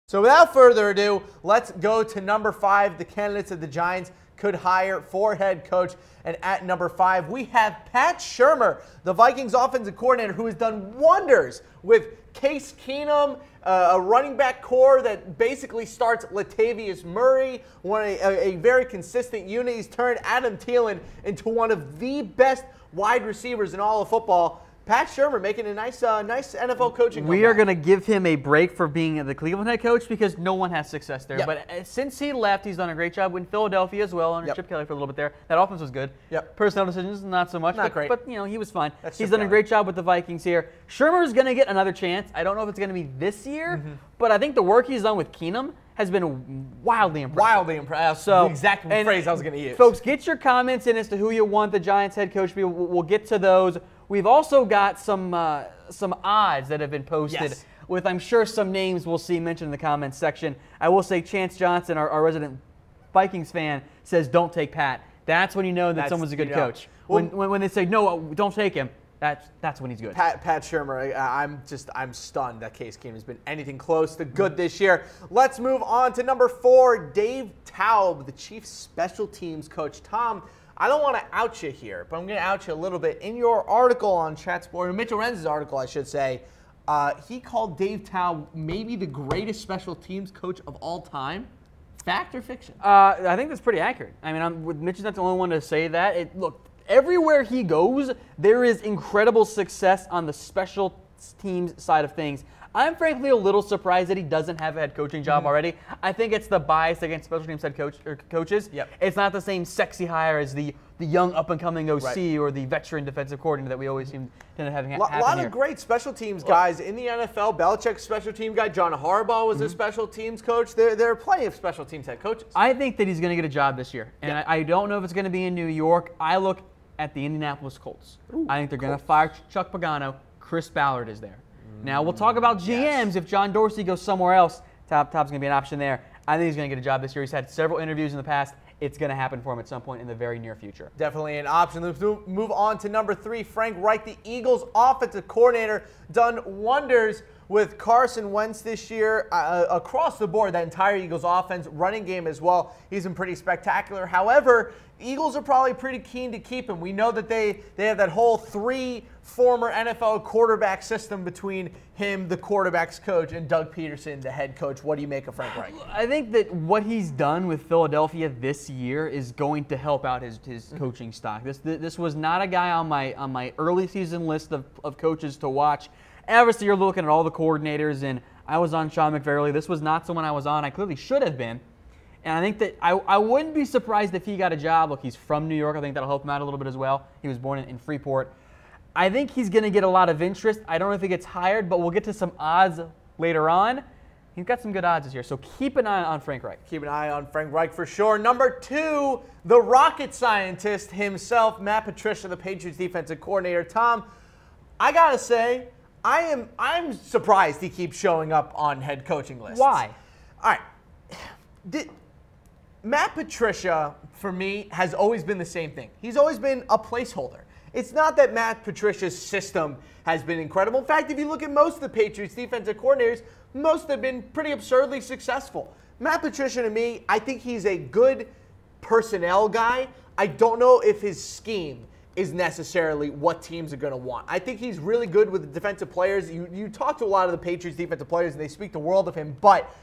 So without further ado, let's go to number 5, the candidates that the Giants could hire for head coach. And at number 5, we have Pat Shurmur, the Vikings offensive coordinator, who has done wonders with Case Keenum, a running back core that basically starts Latavius Murray, a very consistent unit. He's turned Adam Thielen into one of the best wide receivers in all of football. Pat Shurmur making a nice NFL coaching comeback. We are going to give him a break for being the Cleveland head coach because no one has success there. Yep. But since he left, he's done a great job in Philadelphia as well, under Chip Kelly for a little bit there. That offense was good. Yep. Personnel decisions, not so much. Not great. But, he was fine. He's done a great job with the Vikings here. Shurmur's going to get another chance. I don't know if it's going to be this year, but I think the work he's done with Keenum has been wildly impressive. Wildly impressive. So, the exact phrase I was going to use. Folks, get your comments in as to who you want the Giants head coach to be. We'll get to those. We've also got some odds that have been posted with, I'm sure, some names we'll see mentioned in the comments section. I will say Chance Johnson, our resident Vikings fan, says don't take Pat. That's when you know that someone's a good coach. Well, when they say, no, don't take him, that's when he's good. Pat Shurmur, I'm stunned that Case Keenum has been anything close to good this year. Let's move on to number 4, Dave Taub, the chief special teams coach. Tom, I don't want to out you here, but I'm going to out you a little bit. In your article on Chat Sport, or Mitchell Renz's article, I should say, he called Dave Taub maybe the greatest special teams coach of all time. Fact or fiction? I think that's pretty accurate. I mean, Mitchell's not the only one to say that. Look, everywhere he goes, there is incredible success on the special teams side of things. I'm frankly a little surprised that he doesn't have a head coaching job already. I think it's the bias against special teams head coaches. Yep. It's not the same sexy hire as the young up-and-coming OC or the veteran defensive coordinator that we always seem to have happen here. A lot of great special teams guys in the NFL. Belichick's special team guy. John Harbaugh was a special teams coach. There are plenty of special teams head coaches. I think that he's going to get a job this year. And I don't know if it's going to be in New York. I look at the Indianapolis Colts. I think they're going to fire Chuck Pagano. Chris Ballard is there. Now, we'll talk about GMs. If John Dorsey goes somewhere else, Taub's going to be an option there. I think he's going to get a job this year. He's had several interviews in the past. It's going to happen for him at some point in the very near future. Definitely an option. Let's move on to number 3, Frank Reich, the Eagles offensive coordinator, done wonders with Carson Wentz this year across the board, that entire Eagles offense, running game as well. He's been pretty spectacular. However, Eagles are probably pretty keen to keep him. We know that they have that whole 3 former NFL quarterback system between him, the quarterback's coach, and Doug Peterson, the head coach. What do you make of Frank Reich? I think that what he's done with Philadelphia this year is going to help out his coaching stock. This was not a guy on my early season list of coaches to watch. Obviously, you're looking at all the coordinators, and I was on Sean McVay. This was not someone I was on. I clearly should have been. And I think that I wouldn't be surprised if he got a job. Look, he's from New York. I think that'll help him out a little bit as well. He was born in Freeport. I think he's going to get a lot of interest. I don't know if he gets hired, but we'll get to some odds later on. He's got some good odds this year, so keep an eye on Frank Reich. Keep an eye on Frank Reich for sure. Number 2, the rocket scientist himself, Matt Patricia, the Patriots defensive coordinator. Tom, I got to say, I'm surprised he keeps showing up on head coaching lists. Why? All right. Matt Patricia, for me, has always been the same thing. He's always been a placeholder. It's not that Matt Patricia's system has been incredible. In fact, if you look at most of the Patriots defensive coordinators, most have been pretty absurdly successful. Matt Patricia, to me, I think he's a good personnel guy. I don't know if his scheme is necessarily what teams are going to want. I think he's really good with the defensive players. You talk to a lot of the Patriots defensive players, and they speak the world of him, but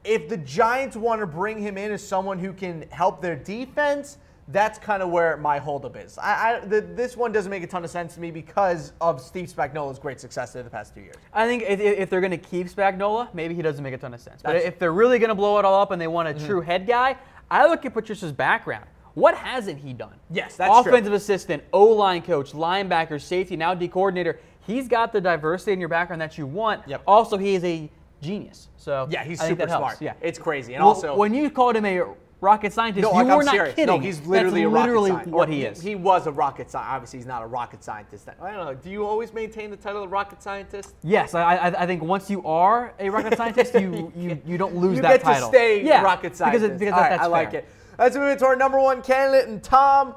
if the Giants want to bring him in as someone who can help their defense, that's kind of where my holdup is. This one doesn't make a ton of sense to me because of Steve Spagnuolo's great success there the past 2 years. I think if they're going to keep Spagnuolo, maybe he doesn't make a ton of sense. But if they're really going to blow it all up and they want a true head guy, I look at Patricia's background. What hasn't he done? Yes, that's true. Offensive assistant, O-line coach, linebacker, safety, now D coordinator. He's got the diversity in your background that you want. Yep. Also, he is a genius. So yeah, he's I think super that helps. smart. Yeah, it's crazy. And also, when you called him a rocket scientist, no, you were I'm not serious. kidding. No, he's literally That's a rocket literally scientist. what he is. He was a rocket scientist. Obviously, he's not a rocket scientist. I don't know. Do you always maintain the title of rocket scientist? Yes, I think once you are a rocket scientist, you don't lose that title. You get to stay rocket scientist. Because All right, that's I like fair. it. Let's move into our number 1 candidate, and Tom,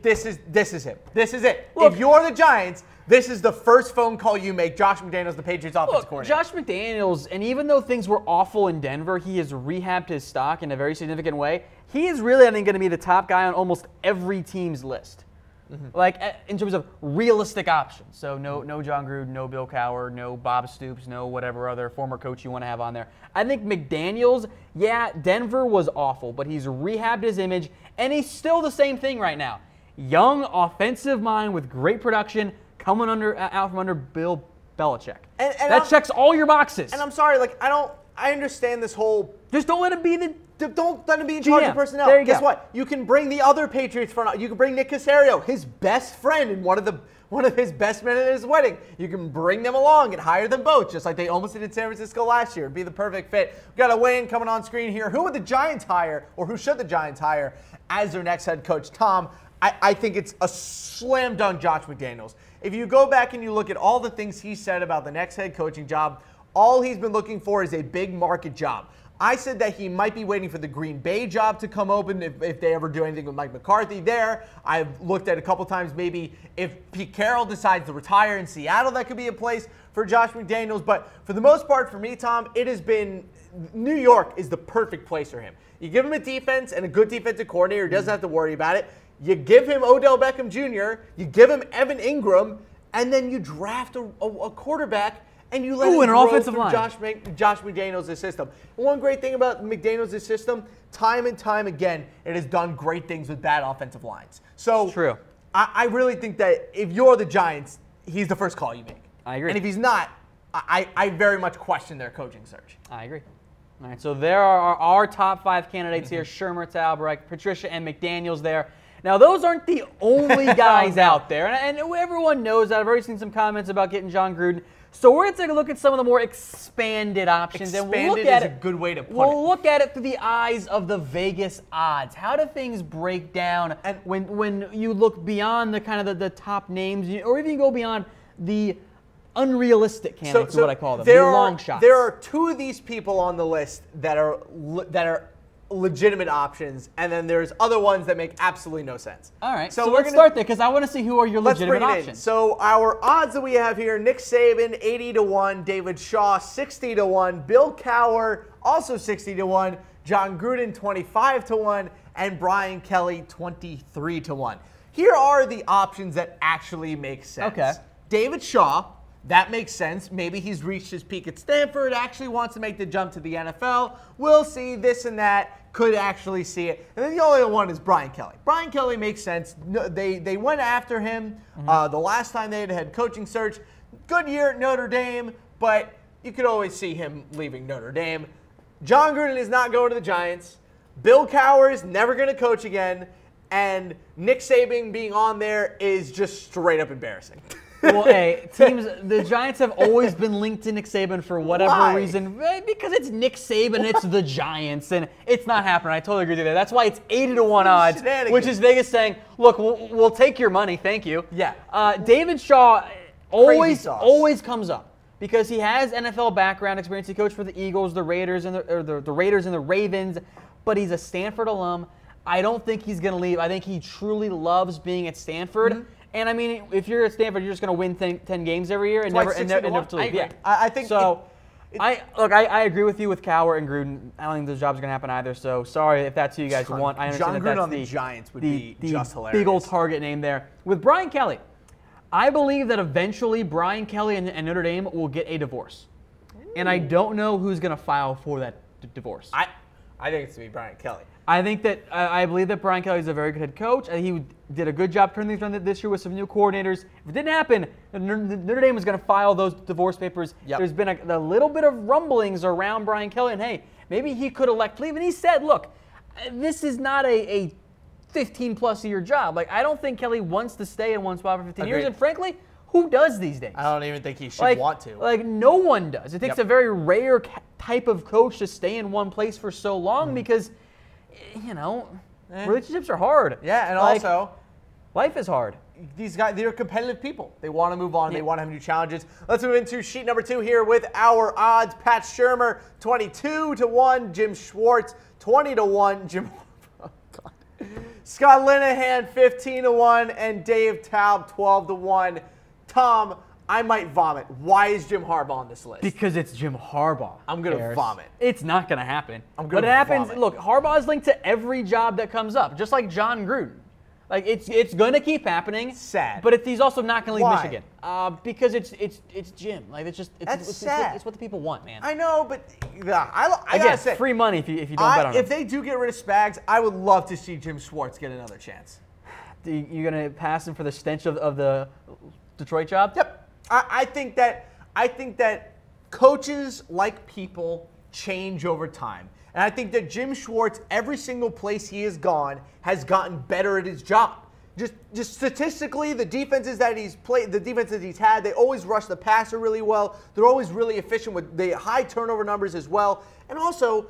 this is him. This is it. Look, if you're the Giants, this is the first phone call you make. Josh McDaniels, the Patriots offensive coordinator. Josh McDaniels, and even though things were awful in Denver, he has rehabbed his stock in a very significant way. He is really, I think, going to be the top guy on almost every team's list. Like, in terms of realistic options. So no John Gruden, no Bill Cowher, no Bob Stoops, no whatever other former coach you want to have on there. I think McDaniels, yeah, Denver was awful, but he's rehabbed his image, and he's still the same thing right now. Young, offensive mind with great production coming out from under Bill Belichick. And that checks all your boxes. And I'm sorry, like, I understand this whole... Just don't let him be Don't let him be in charge of personnel. There you Guess go. what? You can bring the other Patriots front. You can bring Nick Caserio, his best friend, and one of his best men at his wedding. You can bring them along and hire them both, just like they almost did in San Francisco last year. It'd be the perfect fit. We've got a weigh-in coming on screen here. Who would the Giants hire, or who should the Giants hire as their next head coach? Tom, I think it's a slam dunk Josh McDaniels. If you go back and you look at all the things he said about the next head coaching job, all he's been looking for is a big market job. I said that he might be waiting for the Green Bay job to come open if they ever do anything with Mike McCarthy there. I've looked at a couple times maybe if Pete Carroll decides to retire in Seattle, that could be a place for Josh McDaniels. But for the most part, for me, Tom, it has been New York is the perfect place for him. You give him a defense and a good defensive coordinator, he doesn't have to worry about it. You give him Odell Beckham Jr., you give him Evan Ingram, and then you draft a quarterback and you let him grow offensive through line. Josh McDaniels' system. One great thing about McDaniels' system, time and time again, it has done great things with bad offensive lines. So It's true. I really think that if you're the Giants, he's the first call you make. I agree. And if he's not, I very much question their coaching search. I agree. All right, so there are our top 5 candidates here: Shermer, Talbrecht, Patricia, and McDaniels there. Now, those aren't the only guys out there, and everyone knows that. I've already seen some comments about getting John Gruden. So we're going to take a look at some of the more expanded options. Expanded and we'll look at is a good way to put it. We'll look at it through the eyes of the Vegas odds. How do things break down when you look beyond the kind of the top names, or even go beyond the unrealistic candidates, is what I call them, the long shots. There are 2 of these people on the list that are legitimate options, and then there's other ones that make absolutely no sense. All right, so let's start there because I want to see who are your legitimate options. So our odds that we have here: Nick Saban 80-1, David Shaw 60-1, Bill Cowher also 60-1, John Gruden 25-1, and Brian Kelly 23-1. Here are the options that actually make sense. Okay. David Shaw. That makes sense. Maybe he's reached his peak at Stanford, actually wants to make the jump to the NFL. We'll see this and that, could actually see it. And then the only one is Brian Kelly. Brian Kelly makes sense. No, they went after him the last time they had a head coaching search. Good year at Notre Dame, but you could always see him leaving Notre Dame. John Gruden is not going to the Giants. Bill Cowher is never going to coach again. And Nick Saban being on there is just straight up embarrassing. Well, hey, the Giants have always been linked to Nick Saban for whatever reason. Because it's Nick Saban and it's the Giants, and it's not happening. I totally agree with you. That's why it's 80-1 odds, which is Vegas saying, look, we'll take your money, thank you. Yeah. David Shaw always comes up because he has NFL background experience. He coached for the Eagles, the Raiders, and the Raiders and the Ravens, but he's a Stanford alum. I don't think he's going to leave. I think he truly loves being at Stanford. And I mean, if you're at Stanford, you're just going to win 10 games every year and never to leave. Yeah, I think so. I agree with you with Cowher and Gruden. I don't think those jobs are going to happen either. So sorry if that's who you guys want. I understand John Gruden on the Giants would be just hilarious. Big old target name there. With Brian Kelly, I believe that eventually Brian Kelly and Notre Dame will get a divorce, and I don't know who's going to file for that divorce. I think it's going to be Brian Kelly. I think that I believe that Brian Kelly is a very good head coach. He did a good job turning things around this year with some new coordinators. If it didn't happen, Notre Dame was going to file those divorce papers. Yep. There's been a little bit of rumblings around Brian Kelly, and hey, maybe he could elect to leave. And he said, look, this is not a 15-plus year job. Like, I don't think Kelly wants to stay in one spot for 15 years. And frankly, who does these days? I don't even think he should want to. Like, no one does. It takes a very rare type of coach to stay in one place for so long because, relationships are hard. Yeah, and also, life is hard. These guys, they're competitive people. They want to move on. They want to have new challenges. Let's move into sheet number 2 here with our odds. Pat Shermer, 22-1. Jim Schwartz, 20-1. Scott Linehan, 15-1. And Dave Taub, 12-1. Tom, I might vomit. Why is Jim Harbaugh on this list? Because it's Jim Harbaugh. I'm going to vomit. It's not going to happen. I'm going to vomit. Look, Harbaugh is linked to every job that comes up, just like John Gruden. Like it's going to keep happening. Sad. But he's also not going to leave Why? Michigan. Because it's Jim. Like it's sad. It's what the people want, man. I know, but I Again, gotta say, free money if you don't bet on him. If they do get rid of Spags, I would love to see Jim Schwartz get another chance. You're going to pass him for the stench of the Detroit job? Yep. I think that coaches, like people, change over time. And I think that Jim Schwartz, every single place he has gone, has gotten better at his job. Just statistically, the defenses that he's played, the defenses he's had, they always rush the passer really well. They're always really efficient with the high turnover numbers as well. And also,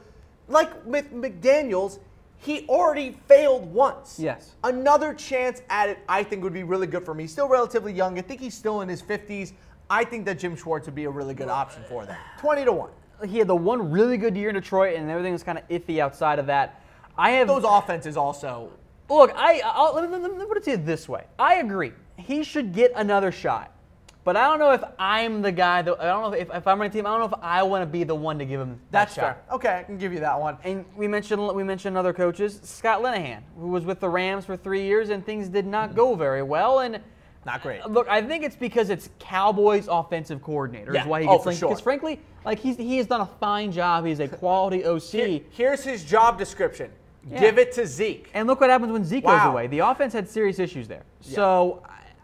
like with McDaniels, he already failed once. Yes. Another chance at it, I think, would be really good for him. He's still relatively young. I think he's still in his 50s. I think that Jim Schwartz would be a really good option for them. 20-1. He had the one really good year in Detroit, and everything was kind of iffy outside of that. Those offenses also. Look, let me put it to you this way. I agree. He should get another shot. But I don't know if I'm the guy. I don't know if I'm running a team. I don't know if I want to be the one to give him that shot. Fair. Okay, I can give you that one. And we mentioned other coaches. Scott Linehan, who was with the Rams for 3 years, and things did not go very well. And not great. Look, I think it's because it's Cowboys offensive coordinator. Yeah. Is why he gets for sure. Because frankly, like he has done a fine job. He's a quality OC. Here's his job description. Yeah. Give it to Zeke. And look what happens when Zeke goes away. The offense had serious issues there. Yeah. So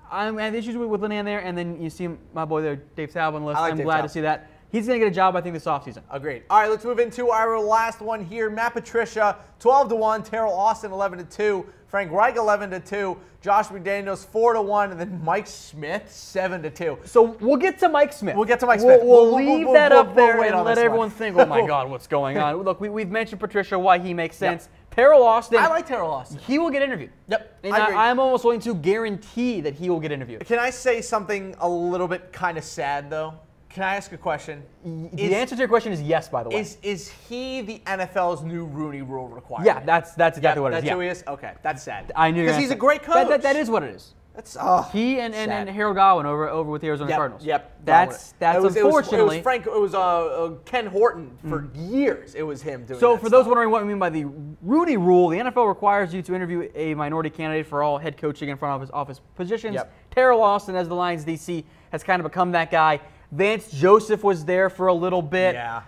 I had issues with Linehan there, and then you see my boy there, Dave Talbot, list. I'm glad to see that. He's going to get a job, I think, this offseason. Agreed. All right, let's move into our last one here. Matt Patricia, 12-1. Terrell Austin, 11-2. Frank Reich, 11-2. Josh McDaniels, 4-1. And then Mike Smith, 7-2. So we'll get to Mike Smith. We'll get to Mike Smith. We'll leave that up there and let everyone think, oh, my God, what's going on? Look, we've mentioned Patricia, why he makes sense. Yep. Terrell Austin. I like Terrell Austin. He will get interviewed. Yep. And I'm almost willing to guarantee that he will get interviewed. Can I say something a little bit kind of sad, though? Can I ask a question? The answer to your question is yes, by the way. Is he the NFL's new Rooney Rule requirement? Yeah, that's exactly what it is. That's who he is? Okay, that's sad. I knew because he's a great coach. That is what it is. That's he and Harold Godwin over with the Arizona Cardinals. Yep. That's unfortunately. It was Ken Horton for years. It was him doing. So for those wondering what we mean by the Rooney Rule, the NFL requires you to interview a minority candidate for all head coaching and front office positions. Yep. Terrell Austin, as the Lions DC, has kind of become that guy. Vance Joseph was there for a little bit. Yeah.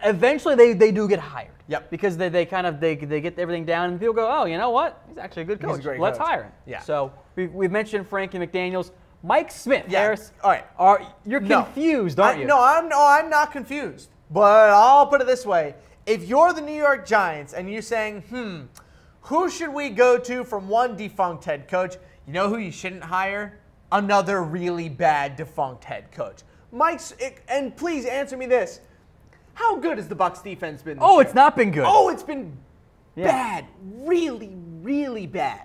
Eventually, they do get hired. Yep. Because they get everything down, and people go, oh, you know what? He's actually a good coach. He's a great Let's coach. hire him. Yeah. So we've mentioned Frankie McDaniels. Mike Smith, Yeah. Harris. All right. You're confused, aren't you? No, I'm not confused. But I'll put it this way: if you're the New York Giants and you're saying, who should we go to from one defunct head coach? You know who you shouldn't hire? Another really bad defunct head coach. And please answer me this. How good has the Bucs defense been this year? It's not been good. Oh, it's been bad. Really, really bad.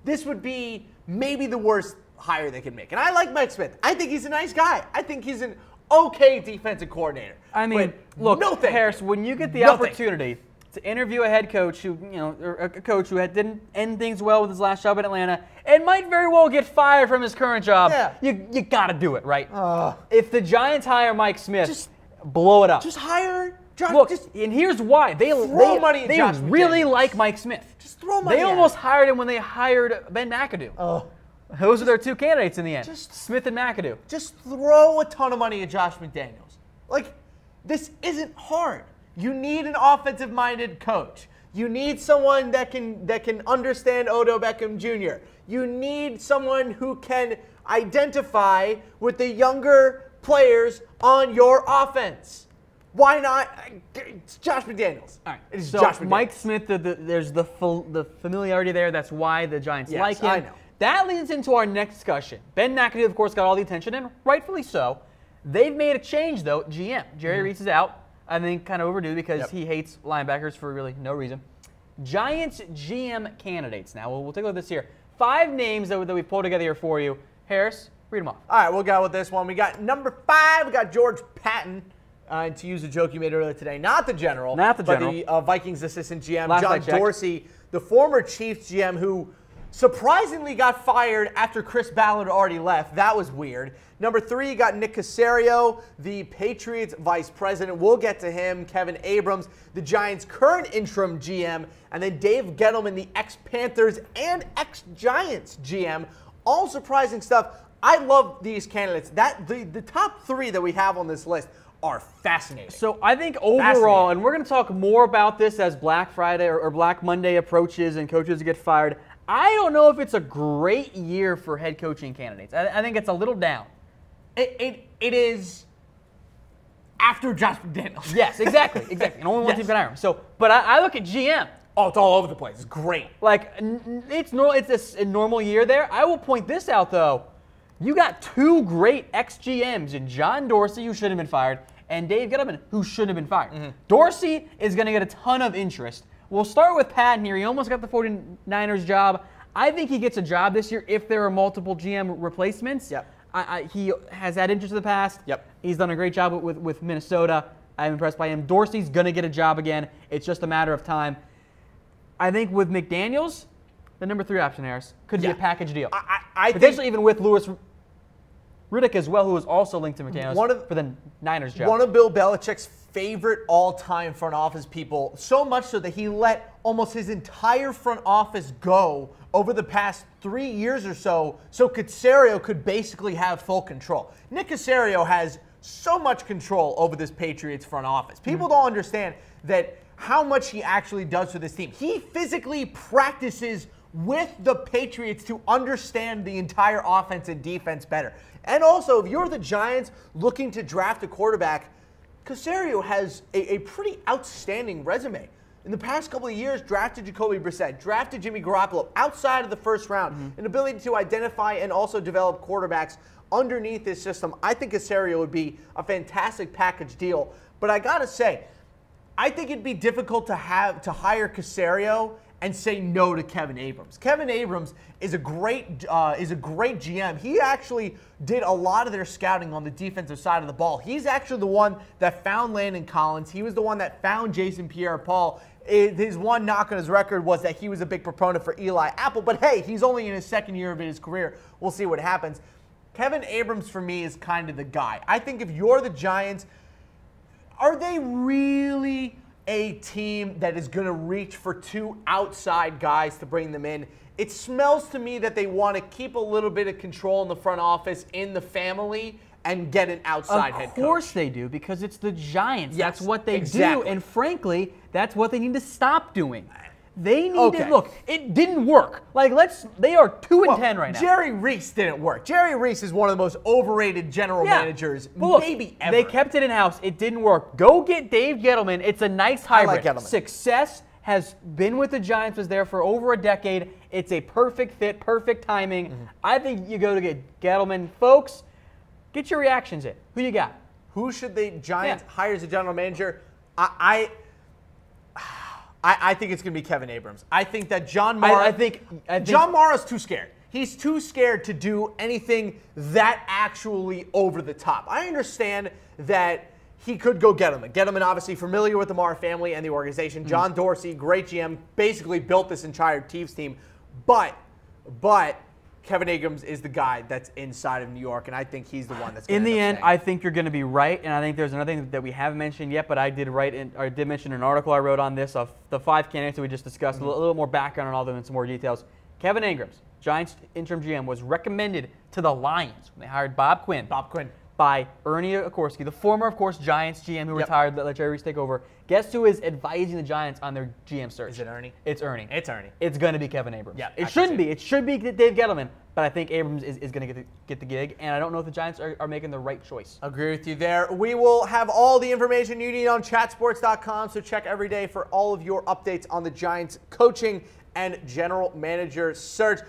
This would be maybe the worst hire they could make. And I like Mike Smith. I think he's a nice guy. I think he's an okay defensive coordinator. I mean, but look, Harris, when you get the opportunity to interview a head coach or a coach who didn't end things well with his last job in Atlanta and might very well get fired from his current job, you got to do it, right? If the Giants hire Mike Smith, just blow it up. Just hire Josh. Look, and here's why. They really like Mike Smith. Just throw money They almost hired him when they hired Ben McAdoo. Those are their two candidates in the end, Smith and McAdoo. Just throw a ton of money at Josh McDaniels. Like, this isn't hard. You need an offensive-minded coach. You need someone that can understand Odell Beckham Jr. You need someone who can identify with the younger players on your offense. Why not? It's Josh McDaniels. All right. It's so Josh McDaniels. Mike Smith, there's the familiarity there. That's why the Giants like him. I know. That leads into our next discussion. Ben McAdoo, of course, got all the attention, and rightfully so. They've made a change, though. GM. Jerry Reese is out. I think kind of overdue because he hates linebackers for really no reason. Giants GM candidates. Now, we'll take a look at this here. 5 names that we pulled together here for you. Harris, read them off. All right, we'll go with this one. We got number 5. We got George Patton. To use a joke you made earlier today, not the general, but the Vikings assistant GM, Last John Dorsey, the former Chiefs GM who surprisingly got fired after Chris Ballard already left. That was weird. Number 3, you got Nick Caserio, the Patriots vice president. We'll get to him. Kevin Abrams, the Giants' current interim GM. And then Dave Gettleman, the ex-Panthers and ex-Giants GM. All surprising stuff. I love these candidates. The top 3 that we have on this list are fascinating. So I think overall, and we're going to talk more about this as Black Friday or Black Monday approaches and coaches get fired, I don't know if it's a great year for head coaching candidates. I think it's a little down. It is after Josh McDaniels. Yes, exactly. And only one team can hire him. So, but I look at GM. Oh, it's all over the place. It's great. Like, it's a normal year there. I will point this out, though. You got 2 great ex-GMs in John Dorsey, who should have been fired, and Dave Gettleman, who shouldn't have been fired. Mm-hmm. Dorsey is going to get a ton of interest. We'll start with Patton here. He almost got the 49ers job. I think he gets a job this year if there are multiple GM replacements. Yep. He has had interest in the past. Yep. He's done a great job with Minnesota. I'm impressed by him. Dorsey's going to get a job again. It's just a matter of time. I think with McDaniels, the number 3 option, Harris, could be a package deal. I potentially think even with Louis Riddick as well, who is also linked to McDaniels for the Niners job. One of Bill Belichick's favorite all-time front office people, so much so that he let almost his entire front office go over the past 3 years or so Caserio could basically have full control. Nick Caserio has so much control over this Patriots front office. People don't understand that how much he actually does for this team. He physically practices with the Patriots to understand the entire offense and defense better. And also, if you're the Giants looking to draft a quarterback, Caserio has a pretty outstanding resume. In the past couple of years, drafted Jacoby Brissett, drafted Jimmy Garoppolo outside of the first round, an ability to identify and also develop quarterbacks underneath this system. I think Caserio would be a fantastic package deal. But I gotta say, I think it'd be difficult to hire Caserio and say no to Kevin Abrams. Kevin Abrams is a great GM. He actually did a lot of their scouting on the defensive side of the ball. He's actually the one that found Landon Collins. He was the one that found Jason Pierre-Paul. His one knock on his record was that he was a big proponent for Eli Apple. But hey, he's only in his 2nd year of his career. We'll see what happens. Kevin Abrams, for me, is kind of the guy. I think if you're the Giants, are they really a team that is going to reach for 2 outside guys to bring them in? It smells to me that they want to keep a little bit of control in the front office, in the family, and get an outside head coach. Of course they do, because it's the Giants. Yes, that's what they exactly. do. And frankly, that's what they need to stop doing. They need to look. It didn't work. Like they are 2-10 right now. Jerry Reese didn't work. Jerry Reese is one of the most overrated general managers, maybe ever. They kept it in house. It didn't work. Go get Dave Gettleman. It's a nice hybrid. I like Gettleman. Success has been with the Giants. Was there for over a decade. It's a perfect fit, perfect timing. I think you go to get Gettleman, folks. Get your reactions in. Who you got? Who should the Giants hire as a general manager? I think it's going to be Kevin Abrams. I think that John Mara. I think John Mara's too scared. He's too scared to do anything that actually over the top. I understand that he could go Gettleman. Gettleman, obviously familiar with the Mara family and the organization. John Dorsey, great GM, basically built this entire Chiefs team. But Kevin Abrams is the guy that's inside of New York, and I think he's the one that's going to in the end, I think you're going to be right, and I think there's another thing that we haven't mentioned yet, but I did mention an article I wrote on this of the 5 candidates that we just discussed, a little more background on all of them and some more details. Kevin Abrams, Giants interim GM, was recommended to the Lions when they hired Bob Quinn. By Ernie Akorski, the former, of course, Giants GM who retired, let Jerry Reese take over. Guess who is advising the Giants on their GM search? Is it Ernie? It's Ernie. It's Ernie. It's going to be Kevin Abrams. Yeah, it shouldn't be. It should be Dave Gettleman. But I think Abrams is going to get the gig, and I don't know if the Giants are making the right choice. Agree with you there. We will have all the information you need on chatsports.com, so check every day for all of your updates on the Giants coaching and general manager search.